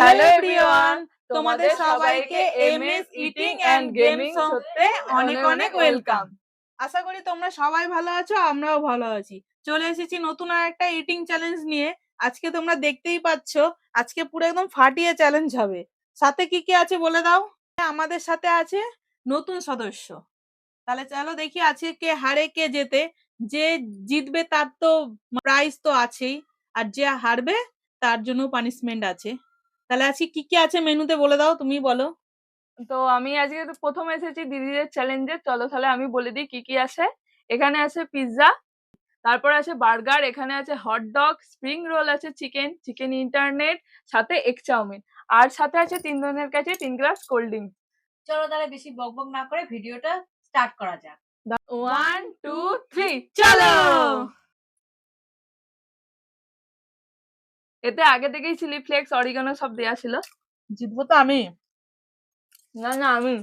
Hello everyone, তোমাদের সবাইকে MS eating and gaming শোতে অনেক অনেক ওয়েলকাম। আশা করি তোমরা সবাই ভালো আছো, আমরাও ভালো আছি। চলে এসেছি নতুন আর একটা ইটিং চ্যালেঞ্জ নিয়ে। আজকে তোমরা দেখতেই পাচ্ছ, আজকে পুরো একদম ফাটিয়ে চ্যালেঞ্জ হবে। সাথে কি কি আছে বলে দাও। আমাদের সাথে আছে নতুন সদস্য। তাহলে চলো দেখি আজকে কে হারে কে জেতে। যে জিতবে তার তো প্রাইজ তো আছেই, আর যে হারবে তার জন্য পানিশমেন্ট আছে। তাহলে আজকে কি কি আছে মেনুতে বলে দাও, তুমি বলো। তো আমি আজকে তো প্রথম এসেছি দিদিদের চ্যালেঞ্জে, চলো তাহলে আমি বলে দিই কি কি আছে। এখানে আছে পিৎজা, তারপর আছে বার্গার, এখানে আছে হট ডগ, স্প্রিং রোল আছে, চিকেন চিকেন ইন্টারনেট, সাথে এগ চাউমিন, আর সাথে আছে 3 জনের কাছে 3 গ্লাস কোল্ড ড্রিঙ্ক। চলো তাহলে বেশি বকবক না করে ভিডিওটা স্টার্ট করা যাক। 1 2 3 চলো। এতে আগে থেকেই চিলি ফ্লেক্স অরিগানো সব দেয়া ছিল। জিতবো তো আমি। না না আমি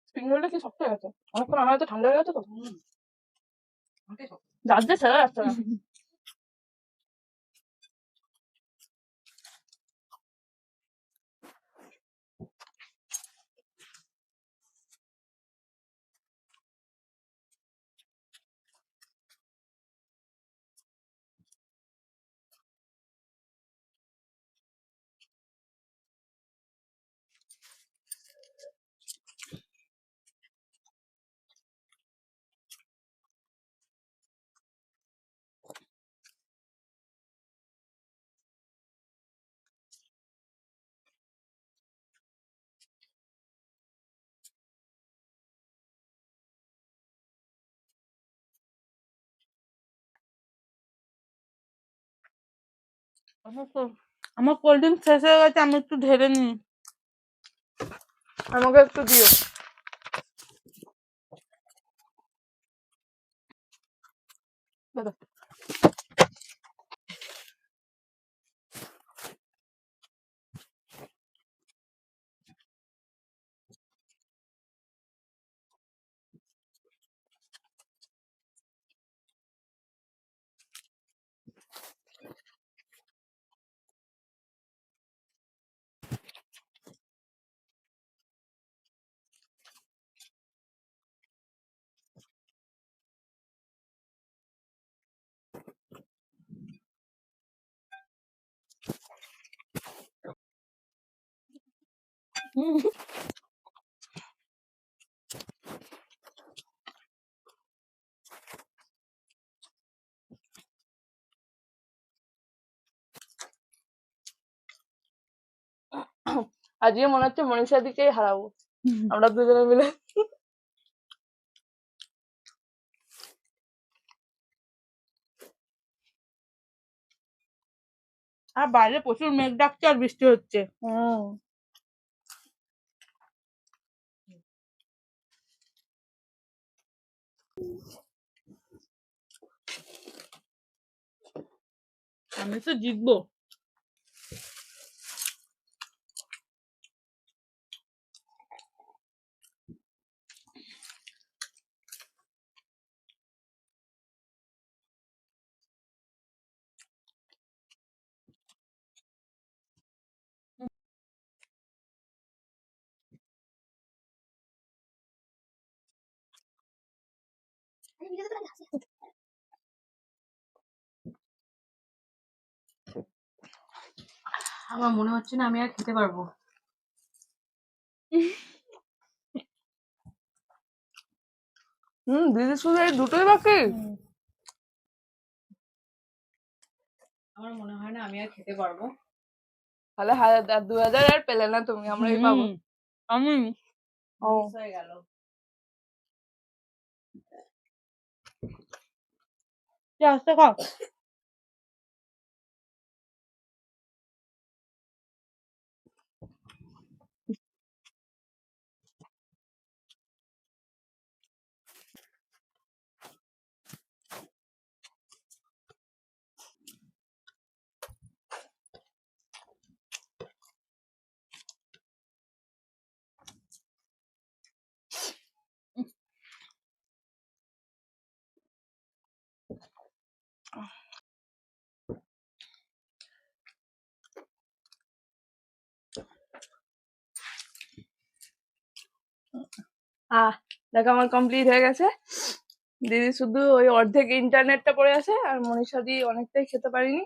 স্প্রিং রোলটা কি শক্ত হয়ে গেছে? অনেকক্ষণ আমার তো ঠান্ডা হয়ে গেছে তো। ওটাই সব। যাচ্ছে ছেড়ে যাচ্ছে না। আমার কোল্ড ড্রিঙ্ক শেষ হয়ে গেছে, আমি একটু ঢেলে নিই। আমাকে একটু দিও। দাদা। আজকে মনে হচ্ছে মনীষার দিকেই হারাবো আমরা দুজনে মিলে। আর বাইরে প্রচুর মেঘ ডাকছে আর বৃষ্টি হচ্ছে। আমি তো জিতবো। আমার মনে হচ্ছে না আমি আর খেতে পারবো। দিদি শুধু এই দুটোই বাকি। আমার মনে হয় না আমি আর খেতে পারবো। তাহলে 1000 আর পেলে না তুমি, আমরাই পাবো। আমি ও মিস হয়ে গেল। আস্তে খাও। দেখো আমার কমপ্লিট হয়ে গেছে। দিদি শুধু ওই অর্ধেক ইন্টারনেটটা পড়ে আছে, আর মনীষা দি অনেকটাই খেতে পারিনি।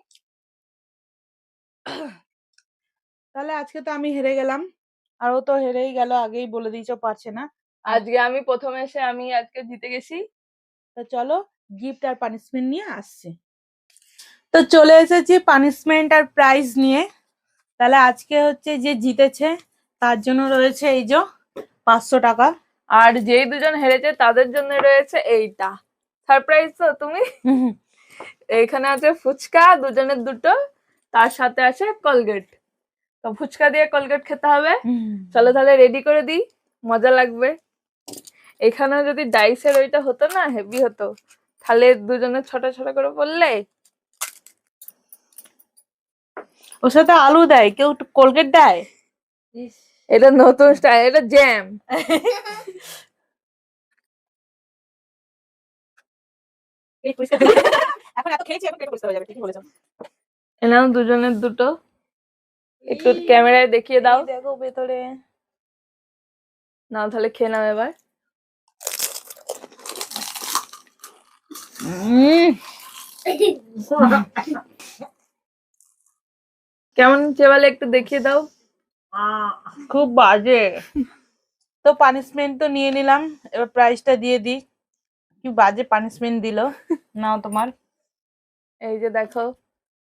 তাহলে আজকে তো আমি হেরে গেলাম, আর ও তো হেরেই গেল, আগেই বলে দিয়েছো পারছে না। আজকে আমি প্রথমে এসে আমি আজকে জিতে গেছি। তো চলো গিফট আর পানিশমেন্ট নিয়ে আসছি। তো চলে এসেছি পানিশমেন্ট আর প্রাইজ নিয়ে। তাহলে আজকে হচ্ছে যে জিতেছে তার জন্য রয়েছে এই যে 500 টাকা। আর যেই দুজন হেরেছে তাদের জন্য রয়েছে এইটা সারপ্রাইজ। তো তুমি এখানে আছে ফুচকা, দুজনের দুটো, তার সাথে আছে কলগেট। তো ফুচকা দিয়ে কলগেট খেতে হবে। চলো তাহলে রেডি করে দিই, মজা লাগবে। এখানে যদি ডাইসের ওইটা হতো না, হেভি হতো। তাহলে দুজনে ছোট ছোট করে বললে। ওর সাথে আলু দেয়, কেউ কোলগেট দেয়। এটা নতুন স্টাইল, এটা জ্যাম। এখন এত খেয়েছি, এখন পেট পরিষ্কার হয়ে যাবে, ঠিকই বলেছো। এনাও দুজনের দুটো, একটু ক্যামেরায় দেখিয়ে দাও। এই দেখো ভেতরে। নাও তাহলে খেয়ে নাও এবার। কেমন চেবালে একটু দেখিয়ে দাও। খুব বাজে। তো পানিশমেন্ট তো নিয়ে নিলাম, এবার প্রাইসটা দিয়ে দিই। কি বাজে পানিশমেন্ট দিল। নাও তোমার। এই যে দেখো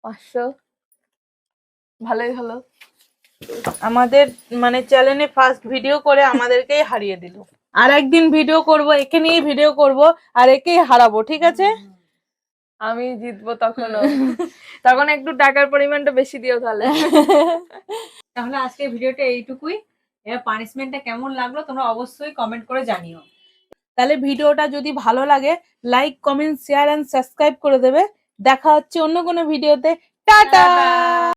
500, ভালোই হলো। আমাদের মানে চ্যানেলে ফার্স্ট ভিডিও করে আমাদেরকেই হারিয়ে দিল। আর একদিন ভিডিও করব, একে নিয়ে ভিডিও করব, আর একেই হারাবো, ঠিক আছে? আমি জিতবো তখনও। তখন একটু টাকার পরিমাণটা বেশি দিও তাহলে। তাহলে আজকের ভিডিওটা এইটুকুই। এবার পানিশমেন্টটা কেমন লাগলো তোমরা অবশ্যই কমেন্ট করে জানিও। তাহলে ভিডিওটা যদি ভালো লাগে like, comment, share and subscribe করে দেবে। দেখা হচ্ছে অন্য কোনো ভিডিওতে। টাটা।